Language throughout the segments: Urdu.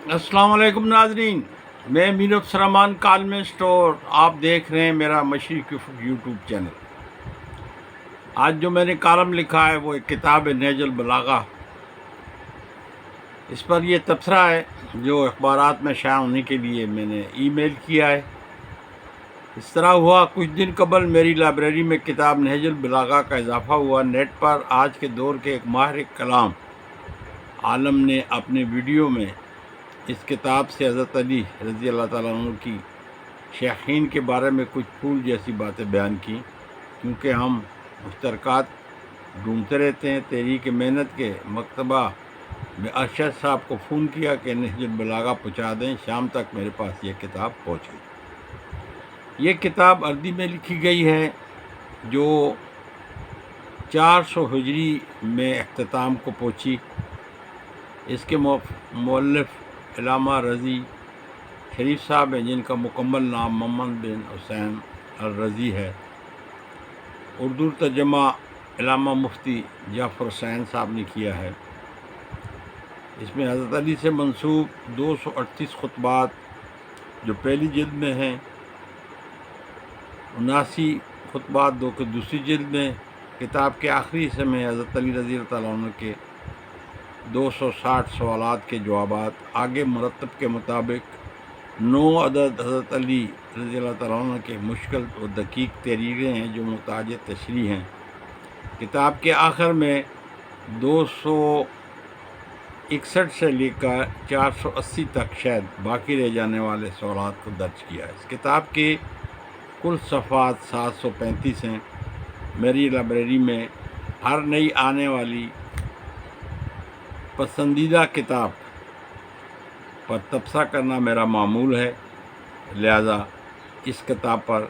السلام علیکم ناظرین، میں مین الرحمان کالم اسٹور، آپ دیکھ رہے ہیں میرا مشرق یوٹیوب چینل۔ آج جو میں نے کالم لکھا ہے وہ ایک کتاب ہے نہج البلاغہ۔ اس پر یہ تبصرہ ہے جو اخبارات میں شائع ہونے کے لیے میں نے ای میل کیا ہے۔ اس طرح ہوا، کچھ دن قبل میری لائبریری میں کتاب نہج البلاغہ کا اضافہ ہوا۔ نیٹ پر آج کے دور کے ایک ماہر کلام عالم نے اپنے ویڈیو میں اس کتاب سے حضرت علی رضی اللہ تعالیٰ عنہ کی شیخین کے بارے میں کچھ پھول جیسی باتیں بیان کی۔ کیونکہ ہم مشترکات ڈھونڈتے رہتے ہیں، تحریک محنت کے مکتبہ میں ارشد صاحب کو فون کیا کہ نہج البلاغہ پہنچا دیں۔ شام تک میرے پاس یہ کتاب پہنچ گئی۔ یہ کتاب عربی میں لکھی گئی ہے جو 400 ہجری میں اختتام کو پہنچی۔ اس کے مؤلف علامہ رضی شریف صاحب ہیں، جن کا مکمل نام محمد بن حسین الرضی ہے۔ اردو ترجمہ علامہ مفتی جعفر حسین صاحب نے کیا ہے۔ اس میں حضرت علی سے منسوب 238 خطبات جو پہلی جلد میں ہیں، 79 خطبات دوسری جلد میں۔ کتاب کے آخری حصے میں حضرت علی رضی اللہ تعالیٰ عنہ کے 260 سوالات کے جوابات، آگے مرتب کے مطابق 9 عدد حضرت علی رضی اللہ تعالیٰ عنہ کے مشکل و دقیق تحریریں ہیں جو محتاج تشریح ہیں۔ کتاب کے آخر میں 261 سے لے کر 480 تک شاید باقی رہ جانے والے سوالات کو درج کیا ہے۔ اس کتاب کے کل صفحات 735 ہیں۔ میری لائبریری میں ہر نئی آنے والی پسندیدہ کتاب پر تبصرہ کرنا میرا معمول ہے، لہذا اس کتاب پر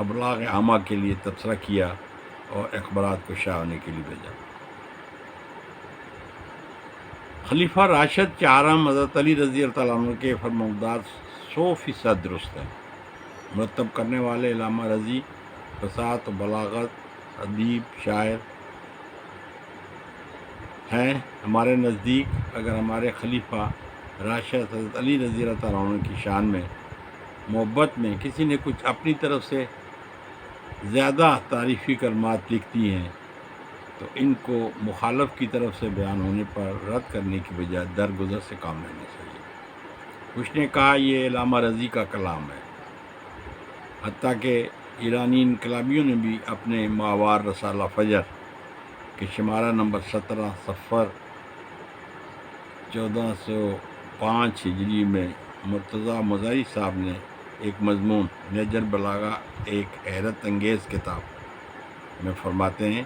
ابلاغ عامہ کے لیے تبصرہ کیا اور اخبارات کو شائع ہونے کے لیے بھیجا۔ خلیفہ راشد چہارم حضرت علی رضی اللہ تعالیٰ عنہ کے فرمانبردار 100% درست ہیں۔ مرتب کرنے والے علامہ رضی فصاحت و بلاغت، ادیب، شاعر ہیں۔ ہمارے نزدیک اگر ہمارے خلیفہ راشد حضرت علی رضی اللہ تعالیٰ عنہ کی شان میں محبت میں کسی نے کچھ اپنی طرف سے زیادہ تعریفی کلمات لکھ دی ہیں تو ان کو مخالف کی طرف سے بیان ہونے پر رد کرنے کی بجائے درگزر سے کام لینا چاہیے۔ کچھ نے کہا یہ علامہ رضی کا کلام ہے، حتیٰ کہ ایرانی انقلابیوں نے بھی اپنے ماہوار رسالہ فجر کے شمارہ نمبر 17 صفر 1405 ہجری میں مرتضیٰ مزاری صاحب نے ایک مضمون نہج البلاغہ ایک حیرت انگیز کتاب میں فرماتے ہیں،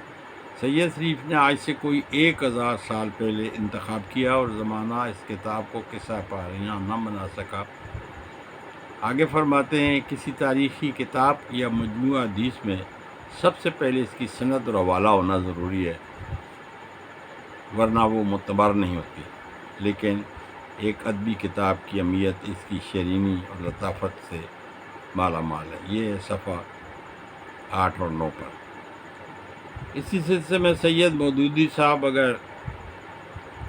سید شریف نے آج سے کوئی 1000 سال پہلے انتخاب کیا اور زمانہ اس کتاب کو قصہ پاریاں نہ بنا سکا۔ آگے فرماتے ہیں، کسی تاریخی کتاب یا مجموعہ حدیث میں سب سے پہلے اس کی سند اور حوالہ ہونا ضروری ہے، ورنہ وہ معتبر نہیں ہوتی۔ لیکن ایک ادبی کتاب کی اہمیت اس کی شیرینی اور لطافت سے مالا مال ہے۔ یہ ہے صفحہ 8 اور 9 پر۔ اسی سلسلے میں سید مودودی صاحب، اگر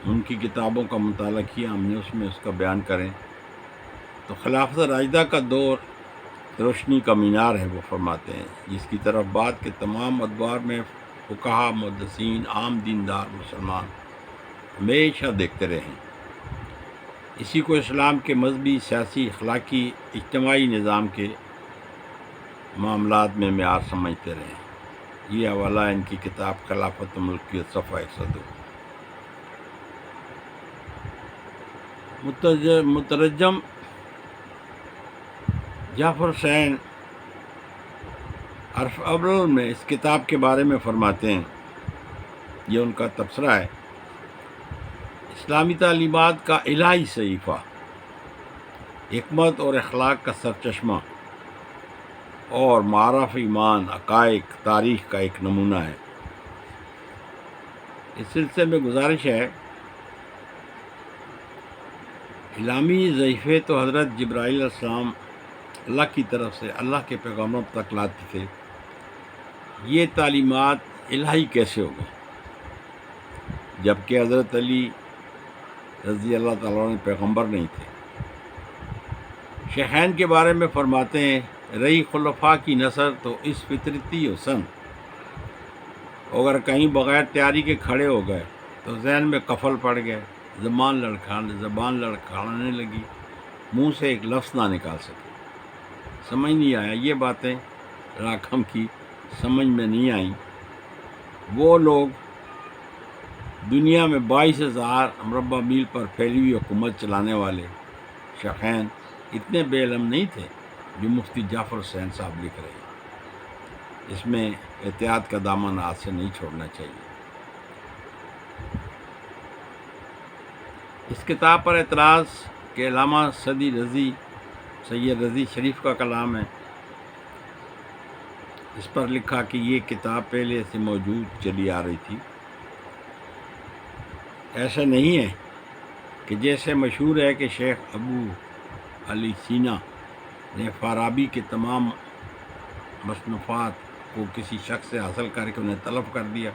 ان کی کتابوں کا مطالعہ کیا ہم نے، اس میں اس کا بیان کریں تو خلافت راشدہ کا دور روشنی کا مینار ہے۔ وہ فرماتے ہیں جس کی طرف بعد کے تمام ادوار میں فقہا، محدثین، عام دیندار مسلمان ہمیشہ دیکھتے رہے ہیں۔ اسی کو اسلام کے مذہبی، سیاسی، اخلاقی، اجتماعی نظام کے معاملات میں معیار سمجھتے رہے ہیں۔ یہ حوالہ ان کی کتاب خلافت و ملکیت، صفحہ 102۔ مترجم جعفر حسین حرف اول میں اس کتاب کے بارے میں فرماتے ہیں، یہ ان کا تبصرہ ہے، اسلامی تعلیمات کا الہی صحیفہ، حکمت اور اخلاق کا سرچشمہ اور معرف ایمان، عقائد، تاریخ کا ایک نمونہ ہے۔ اس سلسلے میں گزارش ہے، الہامی صحیفے تو حضرت جبرائیل علیہ السلام اللہ کی طرف سے اللہ کے پیغاموں تک لاتے تھے، یہ تعلیمات الہی کیسے ہو گئے؟ جبکہ حضرت علی رضی اللہ تعالیٰ عنہ پیغمبر نہیں تھے۔ شیخین کے بارے میں فرماتے ہیں رہی خلفاء کی نثر تو اس فطرتی حسن، اگر کہیں بغیر تیاری کے کھڑے ہو گئے تو ذہن میں قفل پڑ گئے، زبان لڑکھڑانے لگی، منہ سے ایک لفظ نہ نکال سکے، سمجھ نہیں آیا، یہ باتیں راکھم کی سمجھ میں نہیں آئیں۔ وہ لوگ دنیا میں 22,000 مربع میل پر پھیلی ہوئی حکومت چلانے والے شیخین اتنے بے علم نہیں تھے جو مفتی جعفر حسین صاحب لکھ رہے ہیں۔ اس میں احتیاط کا دامن ہاتھ سے نہیں چھوڑنا چاہیے۔ اس کتاب پر اعتراض کہ علامہ سید رضی شریف کا کلام ہے، اس پر لکھا کہ یہ کتاب پہلے سے موجود چلی آ رہی تھی۔ ایسا نہیں ہے کہ جیسے مشہور ہے کہ شیخ ابو علی سینا نے فارابی کے تمام مصنفات کو کسی شخص سے حاصل کر کے انہیں طلب کر دیا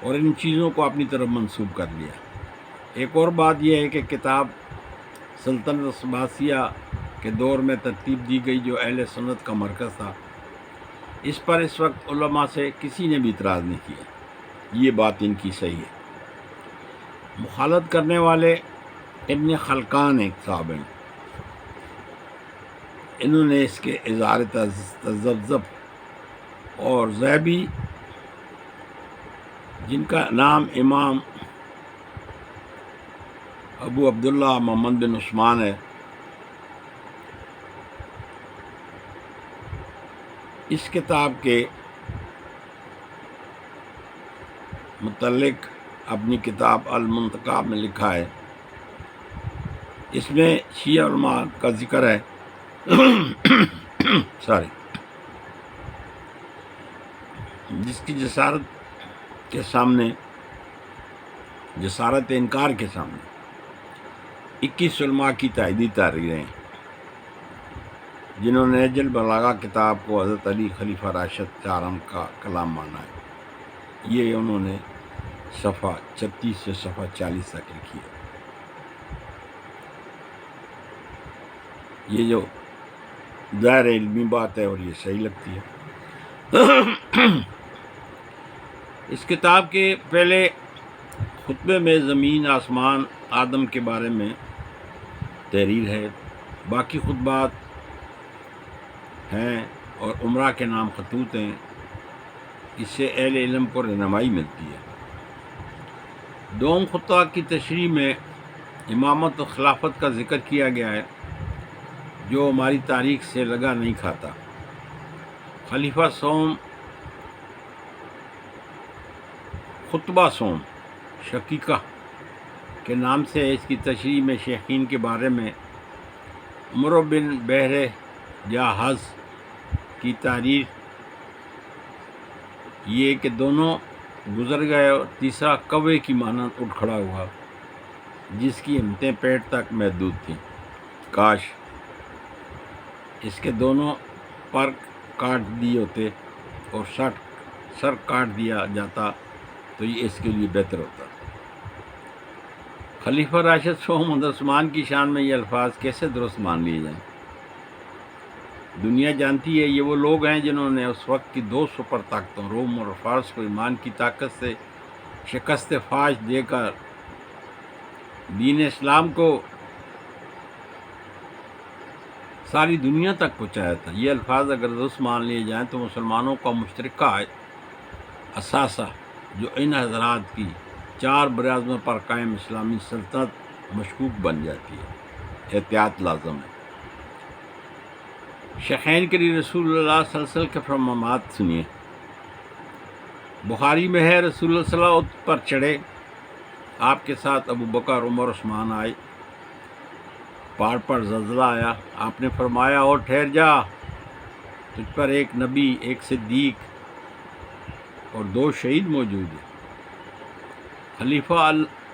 اور ان چیزوں کو اپنی طرف منسوب کر لیا۔ ایک اور بات یہ ہے کہ کتاب سلطنت عباسیہ کے دور میں ترتیب دی گئی جو اہل سنت کا مرکز تھا، اس پر اس وقت علماء سے کسی نے بھی اعتراض نہیں کیا، یہ بات ان کی صحیح ہے۔ مخالفت کرنے والے ابن خلقان ایک صاحب ہیں، انہوں نے اس کے اظہار تذبذب اور ذہبی، جن کا نام امام ابو عبداللہ محمد بن عثمان ہے، اس کتاب کے متعلق اپنی کتاب المنتقى میں لکھا ہے، اس میں شیعہ علماء کا ذکر ہے جس کی جسارت انکار کے سامنے 21 علماء کی تائیدی تحریریں ہیں، جنہوں نے نہج البلاغہ کتاب کو حضرت علی خلیفہ راشد چہارم کا کلام مانا ہے۔ یہ انہوں نے صفحہ 36 سے صفحہ 40 تک لکھی ہے۔ یہ جو ظاہر علمی بات ہے اور یہ صحیح لگتی ہے۔ اس کتاب کے پہلے خطبے میں زمین، آسمان، آدم کے بارے میں تحریر ہے، باقی خطبات ہیں اور عمرہ کے نام خطوط ہیں۔ اس سے اہل علم کو رہنمائی ملتی ہے۔ دوم خطبہ کی تشریح میں امامت و خلافت کا ذکر کیا گیا ہے جو ہماری تاریخ سے لگا نہیں کھاتا۔ خلیفہ سوم، خطبہ سوم شقیقہ کے نام سے ہے۔ اس کی تشریح میں شیخین کے بارے میں عمر بن بحر جاحظ کی تعریف یہ کہ دونوں گزر گئے اور تیسرا کوے کی مانند اٹھ کھڑا ہوا جس کی ہمتیں پیٹ تک محدود تھیں، کاش اس کے دونوں پر کاٹ دیے ہوتے اور سر کاٹ دیا جاتا تو یہ اس کے لیے بہتر ہوتا۔ خلیفہ راشد سوم حضرت عثمان کی شان میں یہ الفاظ کیسے درست مان لیے جائیں؟ دنیا جانتی ہے یہ وہ لوگ ہیں جنہوں نے اس وقت کی 2 سپر طاقتوں روم اور فارس کو ایمان کی طاقت سے شکست فاش دے کر دین اسلام کو ساری دنیا تک پہنچایا تھا۔ یہ الفاظ اگر درست مان لیے جائیں تو مسلمانوں کا مشترکہ اثاثہ جو ان حضرات کی 4 براعظموں پر قائم اسلامی سلطنت مشکوک بن جاتی ہے۔ احتیاط لازم ہے۔ شیخین کے لیے رسول اللہ صلی اللہ علیہ وسلم کے فرمانات سنیے۔ بخاری میں ہے رسول اللہ صلی اللہ علیہ وسلم پر چڑھے، آپ کے ساتھ ابو بکر، عمر، عثمان آئے، پہاڑ پر زلزلہ آیا، آپ نے فرمایا اور ٹھہر جا، تجھ پر ایک نبی، ایک صدیق اور 2 شہید موجود ہیں۔ خلیفہ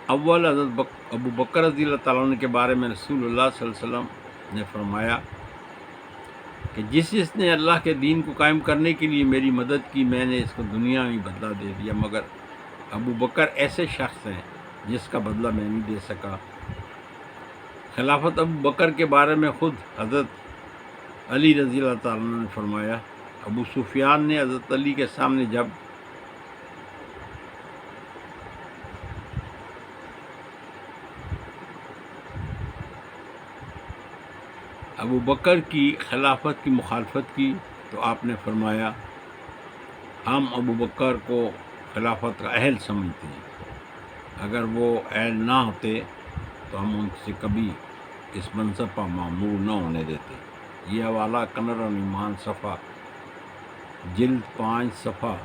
اول حضرت ابو بکر رضی اللہ تعالیٰ عنہ کے بارے میں رسول اللہ صلی اللہ علیہ وسلم نے فرمایا کہ جس نے اللہ کے دین کو قائم کرنے کے لیے میری مدد کی، میں نے اس کو دنیا میں بدلہ دے دیا، مگر ابو بکر ایسے شخص ہیں جس کا بدلہ میں نہیں دے سکا۔ خلافت ابو بکر کے بارے میں خود حضرت علی رضی اللہ تعالیٰ عنہ نے فرمایا، ابو سفیان نے حضرت علی کے سامنے جب ابو بکر کی خلافت کی مخالفت کی تو آپ نے فرمایا، ہم ابو بکر کو خلافت کا اہل سمجھتے ہیں، اگر وہ اہل نہ ہوتے تو ہم ان سے کبھی اس منصب پر معمور نہ ہونے دیتے۔ یہ حوالہ کنر اور ایمان صفحہ جلد 5 صفحہ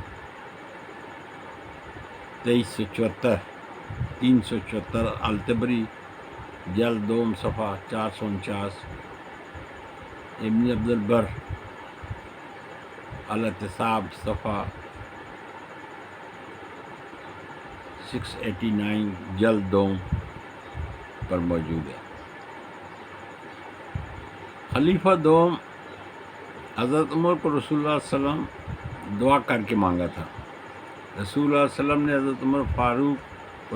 2374 374، التبری جلد 2 صفحہ 449، ابن عبد البر الاعتصاب صفحہ 689 جلد 2 پر موجود ہے۔ خلیفہ دوم حضرت عمر کو رسول اللہ صلی اللہ علیہ وسلم دعا کر کے مانگا تھا۔ رسول اللہ صلی اللہ علیہ وسلم نے حضرت عمر فاروق کو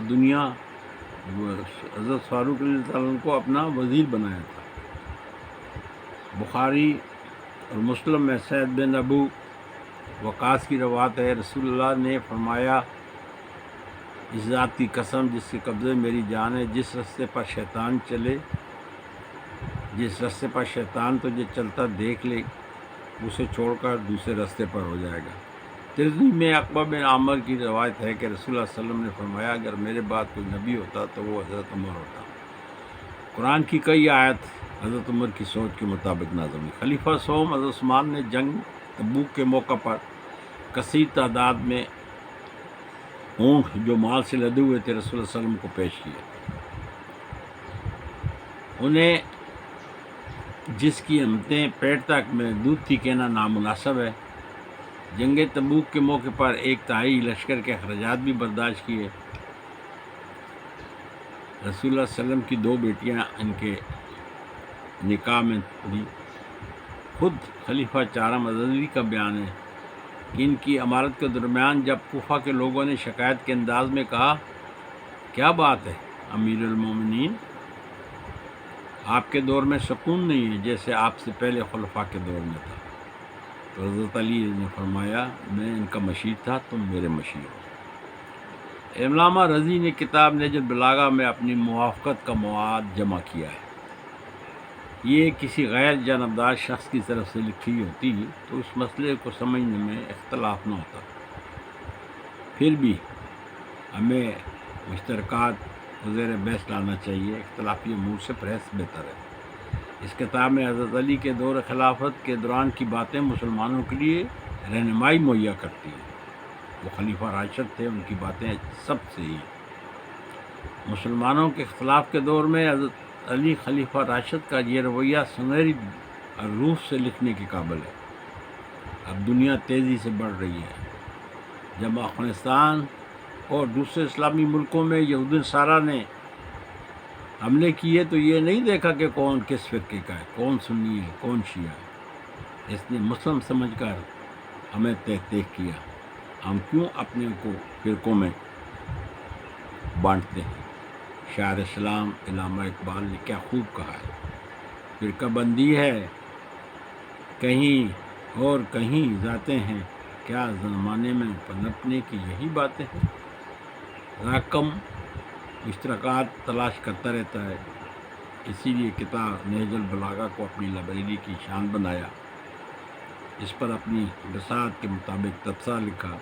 حضرت فاروق رضی اللہ عنہ کو اپنا وزیر بنایا تھا۔ بخاری اور مسلم میں سعد بن ابو وقاص کی روایت ہے، رسول اللہ نے فرمایا، اس ذات کی قسم جس کے قبضے میں میری جان ہے، جس رستے پر شیطان تجھے چلتا دیکھ لے اسے چھوڑ کر دوسرے رستے پر ہو جائے گا۔ ترمذی میں عقبہ بن عامر کی روایت ہے کہ رسول اللہ صلی اللہ علیہ وسلم نے فرمایا، اگر میرے بعد کوئی نبی ہوتا تو وہ حضرت عمر ہوتا۔ قرآن کی کئی آیت حضرت عمر کی سوچ کے مطابق نازل ہوئی۔ خلیفہ سوم حضرت عثمان نے جنگ تبوک کے موقع پر کثیر تعداد میں اونٹ جو مال سے لدے ہوئے تھے رسول اللہ صلی اللہ علیہ وسلم کو پیش کیا۔ انہیں جس کی ہمتیں پیٹ تک میں دودھ تھی کہنا نامناسب ہے۔ جنگ تبوک کے موقع پر ایک تہائی لشکر کے اخراجات بھی برداشت کیے۔ رسول اللہ صلی اللہ علیہ وسلم کی 2 بیٹیاں ان کے نکاح میں دی۔ خود خلیفہ چارم عزیزی کا بیان ہے کہ ان کی امارت کے درمیان جب کوفہ کے لوگوں نے شکایت کے انداز میں کہا، کیا بات ہے امیر المومنین، آپ کے دور میں سکون نہیں ہے جیسے آپ سے پہلے خلفاء کے دور میں تھا، تو حضرت علی نے فرمایا، میں ان کا مشیر تھا، تم میرے مشیر ہو۔ علامہ رضی نے کتاب نہج البلاغہ میں اپنی موافقت کا مواد جمع کیا ہے۔ یہ کسی غیر جانبدار شخص کی طرف سے لکھی ہوتی تو اس مسئلے کو سمجھنے میں اختلاف نہ ہوتا، پھر بھی ہمیں مشترکات کو زیر بحث لانا چاہیے، اختلافی امور سے پرہیز بہتر ہے۔ اس کتاب میں حضرت علی کے دور خلافت کے دوران کی باتیں مسلمانوں کے لیے رہنمائی مہیا کرتی ہیں۔ وہ خلیفہ راشد تھے، ان کی باتیں سب صحیح ہیں۔ مسلمانوں کے اختلاف کے دور میں حضرت علی خلیفہ راشد کا یہ رویہ سنہری روح سے لکھنے کے قابل ہے۔ اب دنیا تیزی سے بڑھ رہی ہے۔ جب افغانستان اور دوسرے اسلامی ملکوں میں یہود نصارہ نے حملے کیے تو یہ نہیں دیکھا کہ کون کس فرقے کا ہے، کون سنی ہے، کون شیعہ ہے۔ اس نے مسلم سمجھ کر ہمیں تحقیق کیا، ہم کیوں اپنے کو فرقوں میں بانٹتے ہیں۔ شاعر اسلام علامہ اقبال نے کیا خوب کہا ہے، فرقہ بندی ہے کہیں اور کہیں ذاتیں ہیں، کیا زمانے میں پنپنے کی یہی باتیں ہیں۔ راکم اشتراکات تلاش کرتا رہتا ہے، اسی لیے کتاب نہج البلاغہ کو اپنی لائبریری کی شان بنایا، اس پر اپنی بساط کے مطابق تبصرہ لکھا۔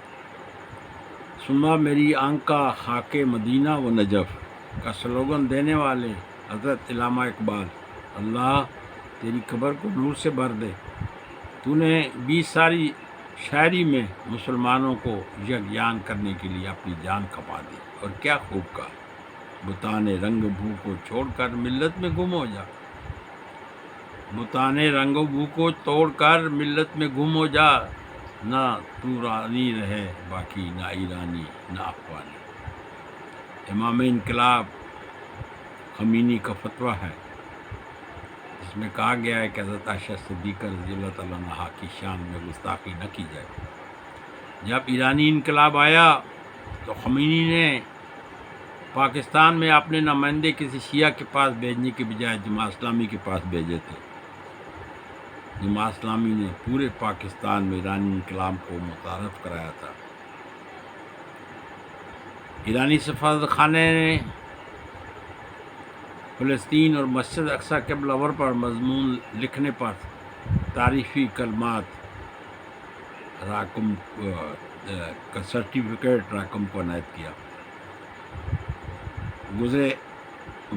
سنما میری آنکھ کا خاک مدینہ و نجف کا سلوگن دینے والے حضرت علامہ اقبال، اللہ تیری قبر کو نور سے بھر دے، تو نے 20 ساری شاعری میں مسلمانوں کو یکجان کرنے کے لیے اپنی جان کھپا دی، اور کیا خوب کہا، بتانے رنگ بو کو چھوڑ کر ملت میں گم ہو جا، بتانے رنگ بو کو توڑ کر ملت میں گم ہو جا، نہ تورانی رہے باقی، نہ ایرانی نہ افغانی۔ امام انقلاب خمینی کا فتویٰ ہے، اس میں کہا گیا ہے کہ حضرت عائشہ صدیقہ رضی اللہ تعالیٰ عنہا کی شان میں گستاخی نہ کی جائے۔ جب ایرانی انقلاب آیا تو خمینی نے پاکستان میں آپ نے نمائندے کسی شیعہ کے پاس بھیجنے کے بجائے جماعت اسلامی کے پاس بھیجے تھے. جماعت اسلامی نے پورے پاکستان میں ایرانی انقلاب کو متعارف کرایا تھا. ایرانی سفارت خانے نے فلسطین اور مسجد اقصی قبلہ ور پر مضمون لکھنے پر تعریفی کلمات راکم کا سرٹیفکیٹ راکم کو عنایت کیا. گزرے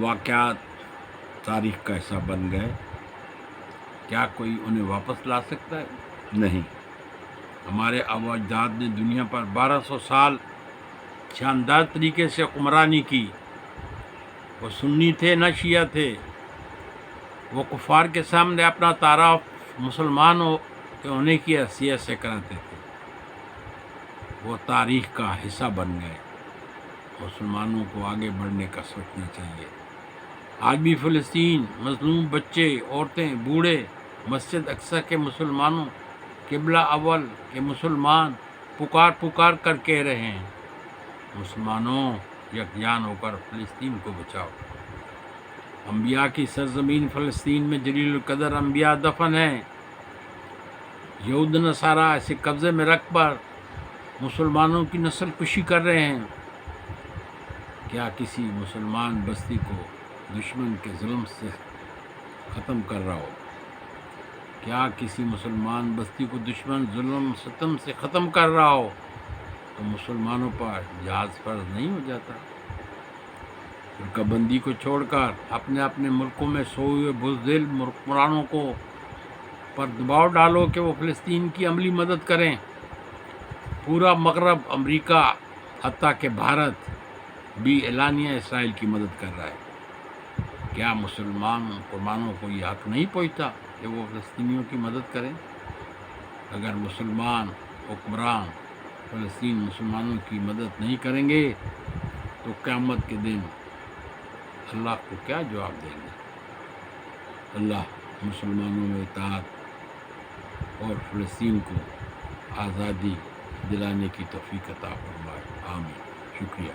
واقعات تاریخ کا حصہ بن گئے. کیا کوئی انہیں واپس لا سکتا ہے؟ نہیں. ہمارے آباء و اجداد نے دنیا پر 1200 سال شاندار طریقے سے حکمرانی کی. وہ سنی تھے نہ شیعہ تھے. وہ کفار کے سامنے اپنا تعارف مسلمانوں کے ہونے کی حیثیت سے کراتے تھے. وہ تاریخ کا حصہ بن گئے. مسلمانوں کو آگے بڑھنے کا سوچنا چاہیے. آج بھی فلسطین مظلوم بچے، عورتیں، بوڑھے مسجد اقصی کے مسلمانوں، قبلہ اول کے مسلمان پکار کر کہہ رہے ہیں، مسلمانوں یکجان ہو کر فلسطین کو بچاؤ. انبیاء کی سرزمین فلسطین میں جلیل القدر انبیاء دفن ہیں. یہود نصارہ اسے قبضے میں رکھ پر مسلمانوں کی نسل کشی کر رہے ہیں. کیا کسی مسلمان بستی کو دشمن کے ظلم سے ختم کر رہا ہو؟ کیا کسی مسلمان بستی کو دشمن ظلم ستم سے ختم کر رہا ہو تو مسلمانوں پر جہاد فرض نہیں ہو جاتا؟ فرقہ بندی کو چھوڑ کر اپنے اپنے ملکوں میں سوئے ہوئے بزدل حکمرانوں کو پر دباؤ ڈالو کہ وہ فلسطین کی عملی مدد کریں. پورا مغرب، امریکہ، حتیٰ کہ بھارت بھی اعلانیہ اسرائیل کی مدد کر رہا ہے. کیا مسلمان حکمرانوں کو یہ حق نہیں پہنچتا کہ وہ فلسطینیوں کی مدد کریں؟ اگر مسلمان حکمران فلسطین مسلمانوں کی مدد نہیں کریں گے تو قیامت کے دن اللہ کو کیا جواب دیں گے؟ اللہ مسلمانوں میں اطاعت اور فلسطین کو آزادی دلانے کی توفیق عطا فرمائے. آمین. شکریہ.